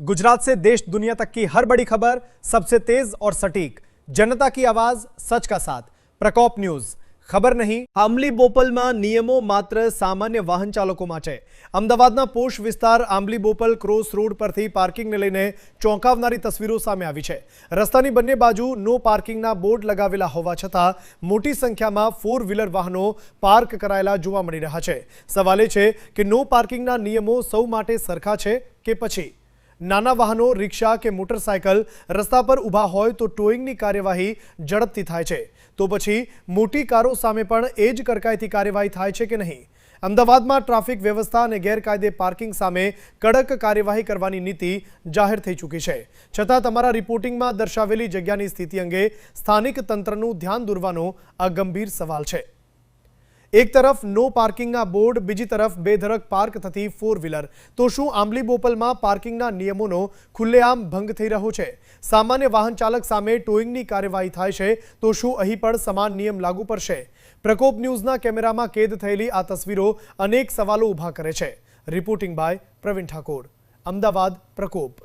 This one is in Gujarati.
गुजरात से देश दुनिया तक की हर बड़ी खबर सबसे तेज और सटीक, जनता की आवाज, सच का साथ। प्रकोप न्यूज। खबर नहीं आंबली बोपलમાં નિયમો માત્ર સામાન્ય વાહન ચાલકો માટે। અમદાવાદના પોશ વિસ્તાર આંબલી બોપલ ક્રોસ રોડ પરથી પાર્કિંગને લઈને ચોંકાવનારી તસવીરો સામે આવી છે। રસ્તાની બંને બાજુ નો પાર્કિંગના બોર્ડ લગાવેલા હોવા છતાં મોટી સંખ્યામાં ફોર વ્હીલર વાહનો પાર્ક કરાયેલા જોવા મળી રહ્યા છે। સવાલ એ છે કે નો પાર્કિંગના નિયમો સૌ માટે સરખા છે કે પછી નાના વાહનો, રિક્ષા કે મોટરસાયકલ રસ્તા પર ઊભા હોય તો ટોઈંગની કાર્યવાહી ઝડપથી થાય છે, તો પછી મોટી કારો સામે પણ એ જ કડકાઈથી કાર્યવાહી થાય છે કે નહીં? અમદાવાદમાં ટ્રાફિક વ્યવસ્થા અને ગેરકાયદે પાર્કિંગ સામે કડક કાર્યવાહી કરવાની નીતિ જાહેર થઈ ચૂકી છે, છતાં તમારા રિપોર્ટિંગમાં દર્શાવેલી જગ્યાની સ્થિતિ અંગે સ્થાનિક તંત્રનું ધ્યાન દોરવાનો આ ગંભીર સવાલ છે। एक तरफ नो पार्किंगना बोर्ड, बीजी तरफ बेधड़क पार्क थती फोर व्हीलर, तो शू आंबली बोपलमां पार्किंगना नियमोनो खुल्लेआम भंग थई रह्यो छे? सामान्य वाहन चालक सामे टोइंगनी कार्यवाही थाय छे तो शू અહીં પણ સમાન નિયમ લાગુ પડશે? પ્રકોપ ન્યૂઝના કેમેરામાં કેદ થયેલી આ તસવીરો અનેક સવાલો ઊભા કરે છે। રિપોર્ટિંગ બાય પ્રવીણ ઠાકોર, અમદાવાદ પ્રકોપ।